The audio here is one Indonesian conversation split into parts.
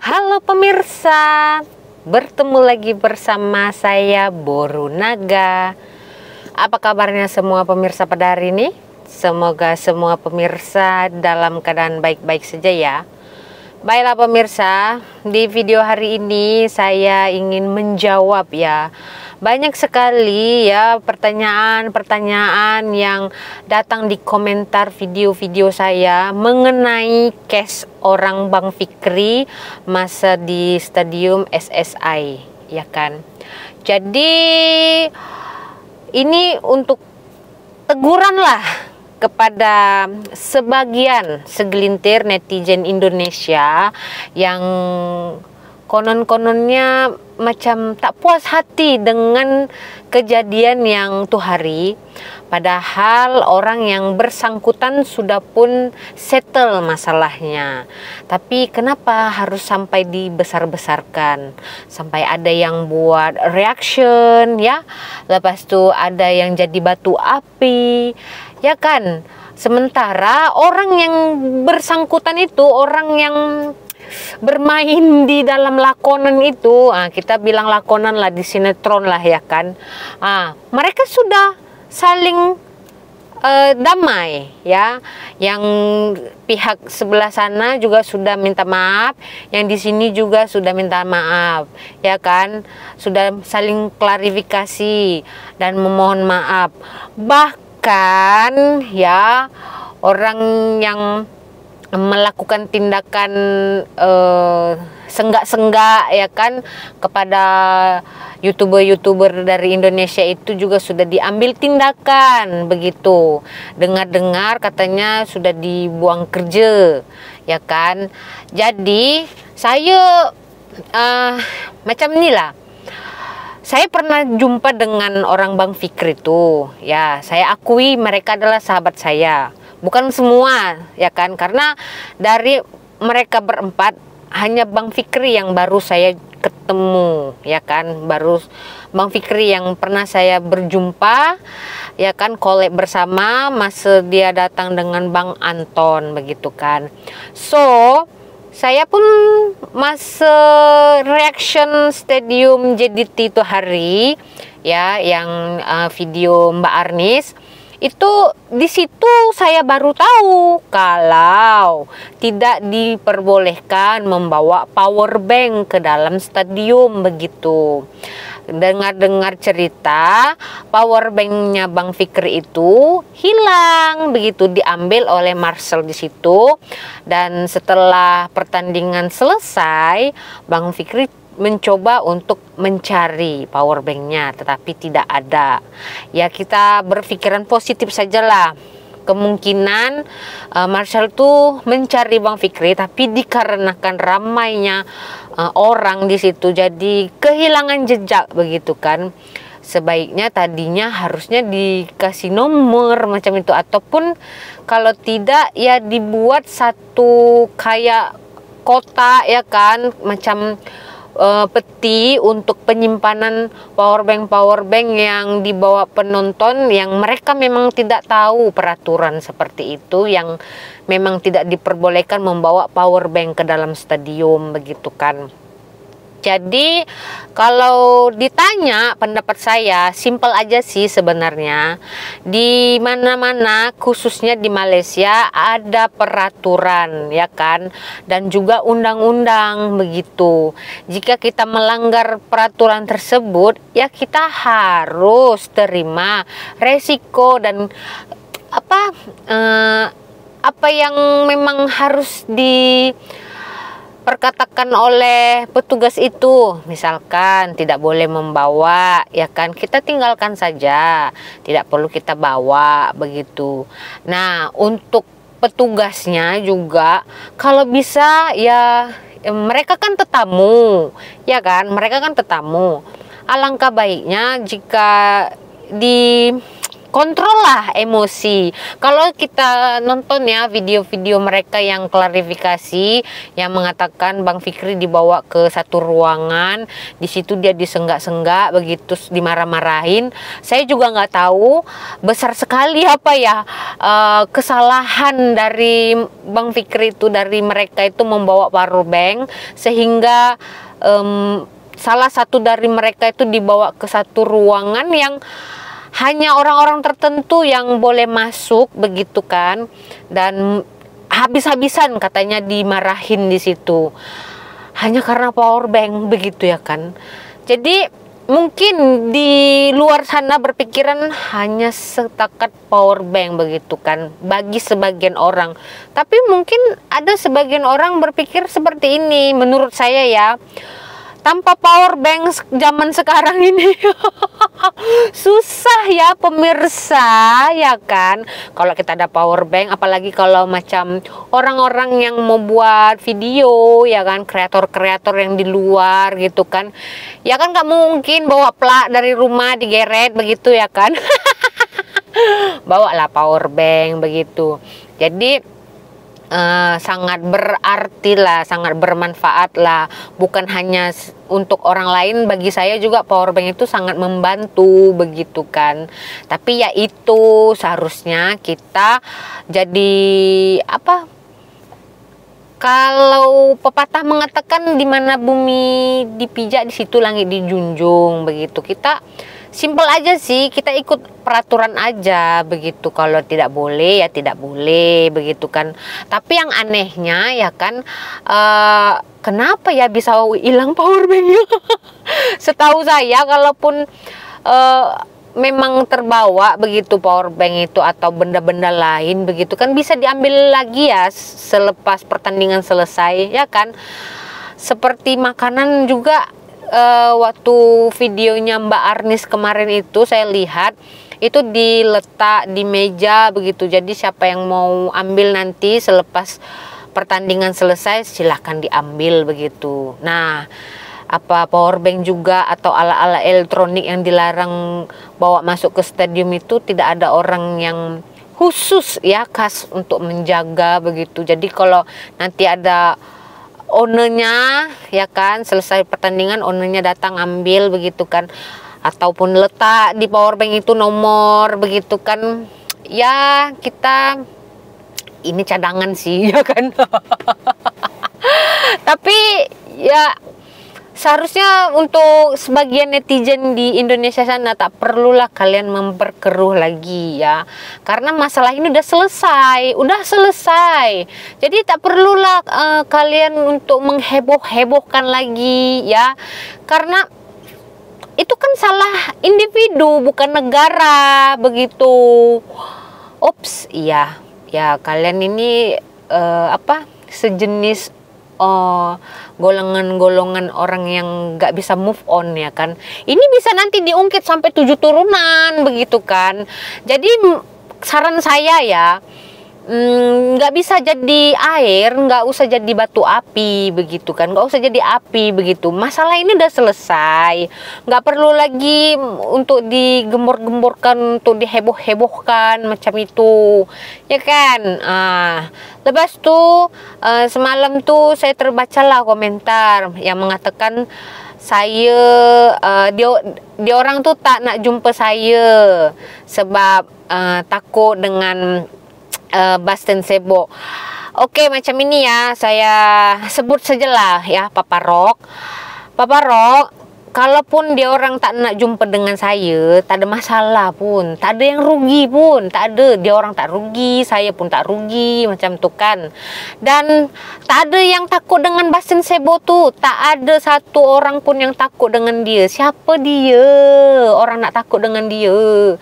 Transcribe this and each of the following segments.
Halo pemirsa, bertemu lagi bersama saya Boru Naga. Apa kabarnya semua pemirsa pada hari ini? Semoga semua pemirsa dalam keadaan baik-baik saja ya. Baiklah pemirsa, di video hari ini saya ingin menjawab ya. Banyak sekali ya pertanyaan-pertanyaan yang datang di komentar video-video saya mengenai case orang Bang Fikri masa di Stadium SSI, ya kan. Jadi ini untuk teguran lah kepada segelintir netizen Indonesia yang konon-kononnya macam tak puas hati dengan kejadian yang tuh hari, padahal orang yang bersangkutan sudah pun settle masalahnya. Tapi kenapa harus sampai dibesar-besarkan, sampai ada yang buat reaction ya, lepas tu ada yang jadi batu api, ya kan. Sementara orang yang bersangkutan itu orang yang bermain di dalam lakonan itu, kita bilang lakonan lah, di sinetron lah ya kan. Mereka sudah saling damai ya, yang pihak sebelah sana juga sudah minta maaf, yang di sini juga sudah minta maaf ya kan, sudah saling klarifikasi dan memohon maaf. Bahkan ya orang yang melakukan tindakan senggak-senggak ya kan kepada youtuber-youtuber dari Indonesia itu juga sudah diambil tindakan begitu. Dengar-dengar katanya sudah dibuang kerja ya kan. Jadi saya macam inilah. Saya pernah jumpa dengan orang Bang Fikri itu ya, saya akui mereka adalah sahabat saya. Bukan semua ya kan, karena dari mereka berempat hanya Bang Fikri yang baru saya ketemu ya kan, baru Bang Fikri yang pernah saya berjumpa ya kan, collab bersama masa dia datang dengan Bang Anton begitu kan. So saya pun masa reaction Stadium JDT itu hari ya, yang video Mbak Arnis itu, di situ saya baru tahu kalau tidak diperbolehkan membawa power bank ke dalam stadium begitu. Dengar-dengar cerita power banknya Bang Fikri itu hilang begitu, diambil oleh Marcel di situ. Dan setelah pertandingan selesai, Bang Fikri mencoba untuk mencari power banknya, tetapi tidak ada. Ya kita berpikiran positif sajalah. Kemungkinan Marcel tuh mencari Bang Fikri, tapi dikarenakan ramainya orang di situ, jadi kehilangan jejak begitu kan. Sebaiknya tadinya harusnya dikasih nomor macam itu, ataupun kalau tidak ya dibuat satu kayak kotak ya kan, macam peti untuk penyimpanan power bank yang dibawa penonton yang mereka memang tidak tahu peraturan seperti itu, yang memang tidak diperbolehkan membawa power bank ke dalam stadium begitu kan. Jadi kalau ditanya pendapat saya, simpel aja sih sebenarnya. Di mana-mana khususnya di Malaysia ada peraturan ya kan, dan juga undang-undang begitu. Jika kita melanggar peraturan tersebut ya kita harus terima resiko dan apa yang memang harus perkatakan oleh petugas itu. Misalkan tidak boleh membawa ya kan, kita tinggalkan saja, tidak perlu kita bawa begitu. Nah untuk petugasnya juga kalau bisa ya, mereka kan tetamu ya kan, mereka kan tetamu. Alangkah baiknya jika kontrol lah emosi. Kalau kita nonton ya video-video mereka yang klarifikasi, yang mengatakan Bang Fikri dibawa ke satu ruangan, di situ dia disenggak-senggak begitu, dimarah-marahin. Saya juga nggak tahu besar sekali apa ya kesalahan dari Bang Fikri itu, dari mereka itu membawa power bank sehingga salah satu dari mereka itu dibawa ke satu ruangan yang hanya orang-orang tertentu yang boleh masuk begitu kan, dan habis-habisan katanya dimarahin di situ hanya karena power bank begitu ya kan. Jadi mungkin di luar sana berpikiran hanya setakat power bank begitu kan bagi sebagian orang, tapi mungkin ada sebagian orang berpikir seperti ini. Menurut saya ya, tanpa power bank zaman sekarang ini susah ya pemirsa ya kan. Kalau kita ada power bank, apalagi kalau macam orang-orang yang mau buat video ya kan, kreator-kreator yang di luar gitu kan, ya kan nggak mungkin bawa plak dari rumah digeret begitu ya kan. Bawalah power bank begitu. Jadi sangat berarti lah, sangat bermanfaat lah, bukan hanya untuk orang lain, bagi saya juga power bank itu sangat membantu begitu kan. Tapi ya itu seharusnya kita jadi apa, kalau pepatah mengatakan di mana bumi dipijak di situ langit dijunjung begitu. Kita simpel aja sih, kita ikut peraturan aja begitu. Kalau tidak boleh ya tidak boleh begitu kan. Tapi yang anehnya ya kan, kenapa ya bisa hilang power banknya? Setahu saya kalaupun memang terbawa begitu power bank itu atau benda-benda lain begitu kan, bisa diambil lagi ya selepas pertandingan selesai ya kan. Seperti makanan juga, waktu videonya Mbak Arnis kemarin itu saya lihat itu diletak di meja begitu. Jadi siapa yang mau ambil nanti selepas pertandingan selesai silahkan diambil begitu. Nah, apa power bank juga atau alat-alat elektronik yang dilarang bawa masuk ke stadium itu tidak ada orang yang khusus ya khas untuk menjaga begitu. Jadi kalau nanti ada ownernya ya kan, selesai pertandingan ownernya datang ambil begitu kan, ataupun letak di power bank itu nomor begitu kan, ya kita ini cadangan sih ya kan. Tapi ya seharusnya untuk sebagian netizen di Indonesia sana tak perlulah kalian memperkeruh lagi ya, karena masalah ini udah selesai. Jadi tak perlulah kalian untuk mengheboh-hebohkan lagi ya, karena itu kan salah individu bukan negara begitu. Ops, iya ya, kalian ini sejenis golongan-golongan orang yang nggak bisa move on ya kan. Ini bisa nanti diungkit sampai 7 turunan begitu kan. Jadi saran saya ya, nggak bisa jadi air, nggak usah jadi batu api begitu kan, nggak usah jadi api begitu. Masalah ini udah selesai, nggak perlu lagi untuk digembor-gemborkan, untuk diheboh-hebohkan macam itu ya kan. Lepas tuh semalam tuh saya terbacalah komentar yang mengatakan saya dia orang tuh tak nak jumpa saya sebab takut dengan Bastian Sebo. Oke, macam ini ya, saya sebut sajalah ya Papa Rock, kalaupun dia orang tak nak jumpa dengan saya, tak ada masalah pun, tak ada yang rugi pun, tak ada. Dia orang tak rugi, saya pun tak rugi macam tu kan. Dan tak ada yang takut dengan Bastian Sebo tu, tak ada satu orang pun yang takut dengan dia. Siapa dia? Orang nak takut dengan dia?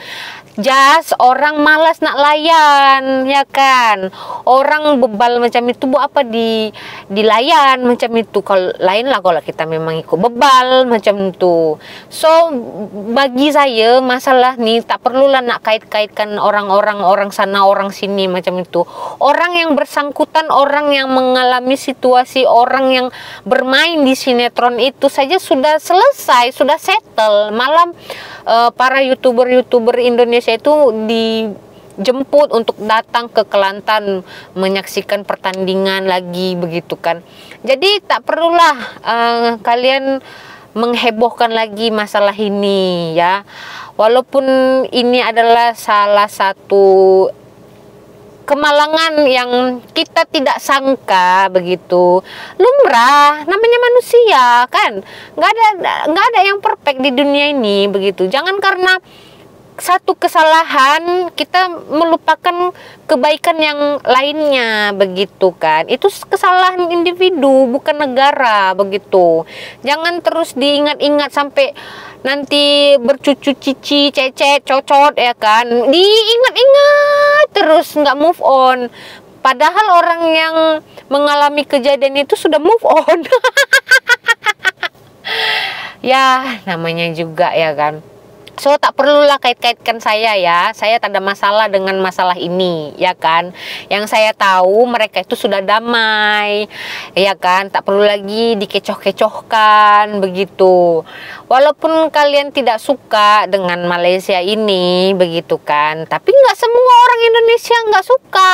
Just orang malas nak layan ya kan. Orang bebal macam itu buat apa dilayan macam itu. Kalau lain lah kalau kita memang ikut bebal macam itu. So bagi saya masalah ni tak perlulah nak kait-kaitkan orang sana orang sini macam itu. Orang yang bersangkutan, orang yang mengalami situasi, orang yang bermain di sinetron itu saja sudah selesai, sudah settle. Malam para youtuber Indonesia Malaysia itu dijemput untuk datang ke Kelantan menyaksikan pertandingan lagi begitu kan. Jadi tak perlulah kalian menghebohkan lagi masalah ini ya. Walaupun ini adalah salah satu kemalangan yang kita tidak sangka begitu, lumrah, namanya manusia kan, nggak ada yang perfect di dunia ini begitu. Jangan karena satu kesalahan kita melupakan kebaikan yang lainnya begitu kan. Itu kesalahan individu bukan negara begitu. Jangan terus diingat-ingat sampai nanti bercucu cici cecet cocot ya kan, diingat-ingat terus nggak move on, padahal orang yang mengalami kejadian itu sudah move on. Ya namanya juga ya kan. So tak perlulah kait-kaitkan saya ya. Saya tak ada masalah dengan masalah ini ya kan. Yang saya tahu mereka itu sudah damai ya kan. Tak perlu lagi dikecoh-kecohkan begitu. Walaupun kalian tidak suka dengan Malaysia ini begitu kan, tapi nggak semua orang Indonesia nggak suka.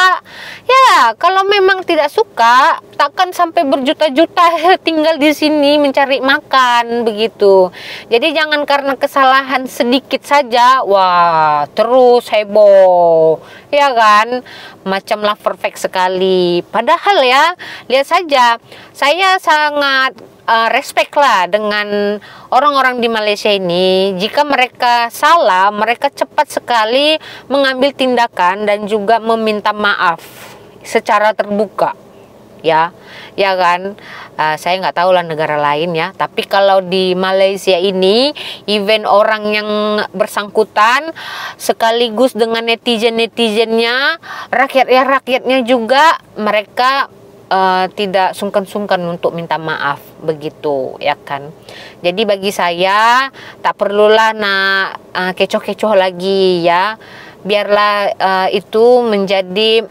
Ya kalau memang tidak suka, takkan sampai berjuta-juta tinggal di sini mencari makan begitu. Jadi jangan karena kesalahan sedikit saja, wah terus heboh, ya kan? Macamlah perfect sekali. Padahal ya, lihat saja, saya sangat respect lah dengan orang-orang di Malaysia ini. Jika mereka salah, mereka cepat sekali mengambil tindakan dan juga meminta maaf secara terbuka. Ya kan, saya nggak tahu lah negara lain ya, tapi kalau di Malaysia ini, even orang yang bersangkutan sekaligus dengan netizennya, rakyatnya juga, mereka tidak sungkan-sungkan untuk minta maaf begitu ya kan. Jadi bagi saya tak perlulah kecoh-kecoh lagi ya. Biarlah itu menjadi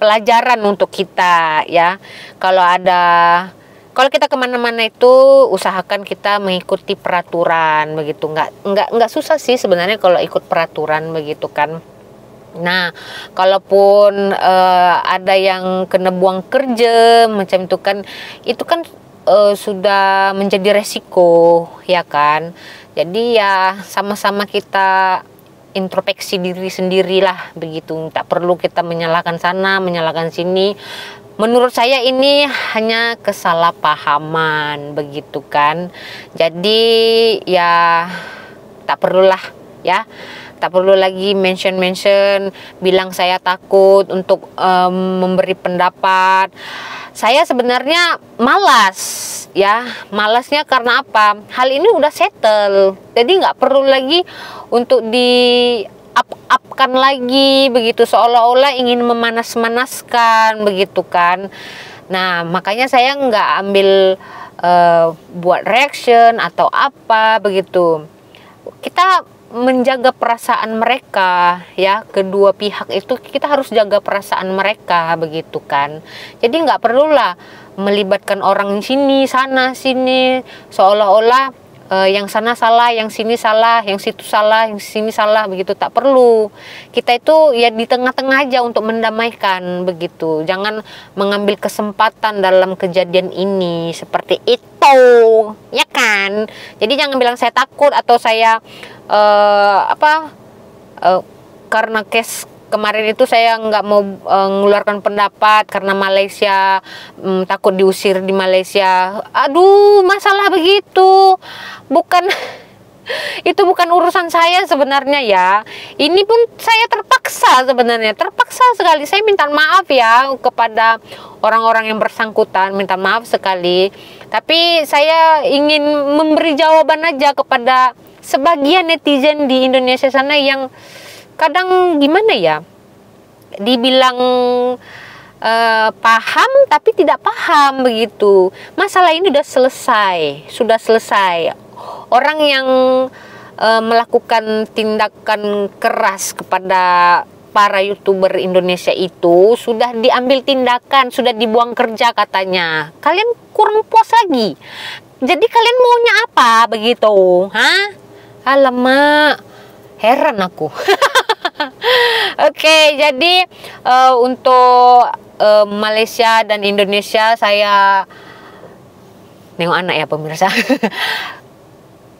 pelajaran untuk kita ya. Kalau kita kemana-mana itu usahakan kita mengikuti peraturan begitu. Nggak susah sih sebenarnya kalau ikut peraturan begitu kan. Nah, kalaupun ada yang kena buang kerja macam itu kan sudah menjadi resiko ya kan. Jadi ya sama-sama kita introspeksi diri sendirilah begitu. Tak perlu kita menyalahkan sana, menyalahkan sini. Menurut saya ini hanya kesalahpahaman begitu kan. Jadi ya tak perlulah ya. Tak perlu lagi mention bilang saya takut untuk memberi pendapat. Saya sebenarnya malas ya. Malasnya karena apa? Hal ini udah settle. Jadi nggak perlu lagi untuk di up-upkan lagi begitu, seolah-olah ingin memanas-manaskan begitu kan. Nah makanya saya nggak ambil buat reaction atau apa begitu. Kita menjaga perasaan mereka ya, kedua pihak itu kita harus jaga perasaan mereka begitu kan. Jadi nggak perlulah melibatkan orang sini sana sini, seolah-olah yang sana salah, yang sini salah, yang situ salah, yang sini salah begitu. Tak perlu. Kita itu ya di tengah-tengah aja untuk mendamaikan begitu. Jangan mengambil kesempatan dalam kejadian ini seperti itu, ya kan? Jadi jangan bilang saya takut atau saya karena case kemarin itu saya nggak mau mengeluarkan pendapat karena Malaysia takut diusir di Malaysia. Aduh, masalah begitu bukan itu bukan urusan saya sebenarnya ya. Ini pun saya terpaksa sebenarnya, terpaksa sekali. Saya minta maaf ya kepada orang-orang yang bersangkutan, minta maaf sekali. Tapi saya ingin memberi jawaban aja kepada sebagian netizen di Indonesia sana yang kadang gimana ya, dibilang paham tapi tidak paham begitu. Masalah ini sudah selesai. Orang yang melakukan tindakan keras kepada para YouTuber Indonesia itu sudah diambil tindakan, sudah dibuang kerja katanya. Kalian kurang puas lagi. Jadi kalian maunya apa begitu? Hah? Alamak. Heran aku. Oke, jadi untuk Malaysia dan Indonesia saya nengok anak ya pemirsa.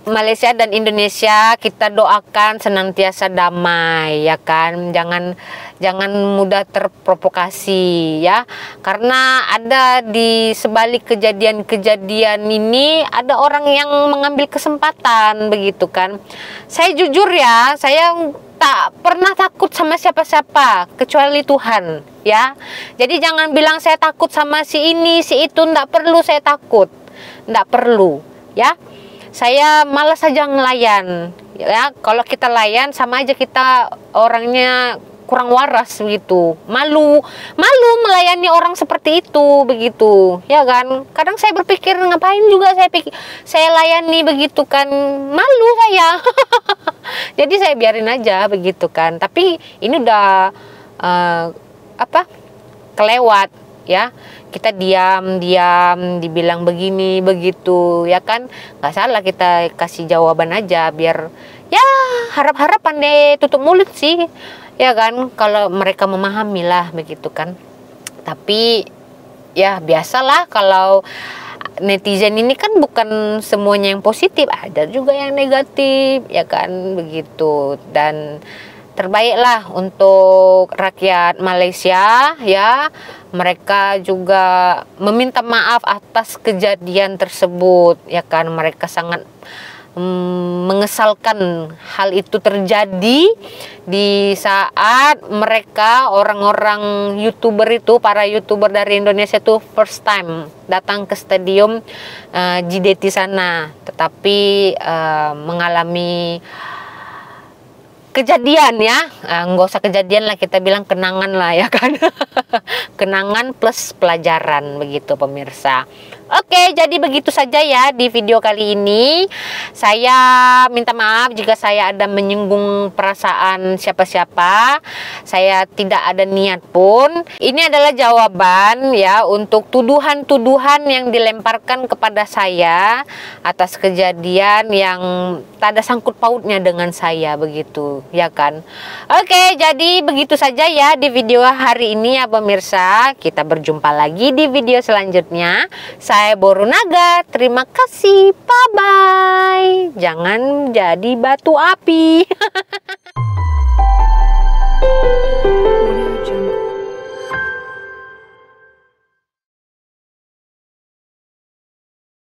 Malaysia dan Indonesia kita doakan senantiasa damai ya kan, jangan mudah terprovokasi ya, karena ada di sebalik kejadian-kejadian ini ada orang yang mengambil kesempatan begitu kan. Saya jujur ya, saya tak pernah takut sama siapa-siapa kecuali Tuhan ya. Jadi jangan bilang saya takut sama si ini si itu, ndak perlu saya takut, ndak perlu ya. Saya malas saja ngelayan ya. Kalau kita layan sama aja kita orangnya kurang waras begitu, malu melayani orang seperti itu begitu ya kan. Kadang saya berpikir ngapain juga saya layani begitu kan, malu saya. Jadi saya biarin aja begitu kan. Tapi ini udah kelewat ya. Kita diam dibilang begini begitu ya kan, nggak salah kita kasih jawaban aja, biar ya harap-harap pandai tutup mulut sih ya kan, kalau mereka memahami lah begitu kan. Tapi ya biasalah, kalau netizen ini kan bukan semuanya yang positif, ada juga yang negatif ya kan begitu. Dan terbaiklah untuk rakyat Malaysia ya, mereka juga meminta maaf atas kejadian tersebut ya kan. Mereka sangat mengesalkan hal itu terjadi di saat mereka orang-orang YouTuber itu, para YouTuber dari Indonesia itu first time datang ke stadium JDT sana, tetapi mengalami kejadian ya, nggak usah kejadian lah, kita bilang kenangan lah ya kan. Kenangan plus pelajaran begitu pemirsa. Oke, jadi begitu saja ya di video kali ini. Saya minta maaf jika saya ada menyinggung perasaan siapa-siapa. Saya tidak ada niat pun. Ini adalah jawaban ya untuk tuduhan-tuduhan yang dilemparkan kepada saya atas kejadian yang tak ada sangkut pautnya dengan saya begitu ya kan. Oke, jadi begitu saja ya di video hari ini ya pemirsa. Kita berjumpa lagi di video selanjutnya. Saya Boru Naga, terima kasih, bye bye. Jangan jadi batu api.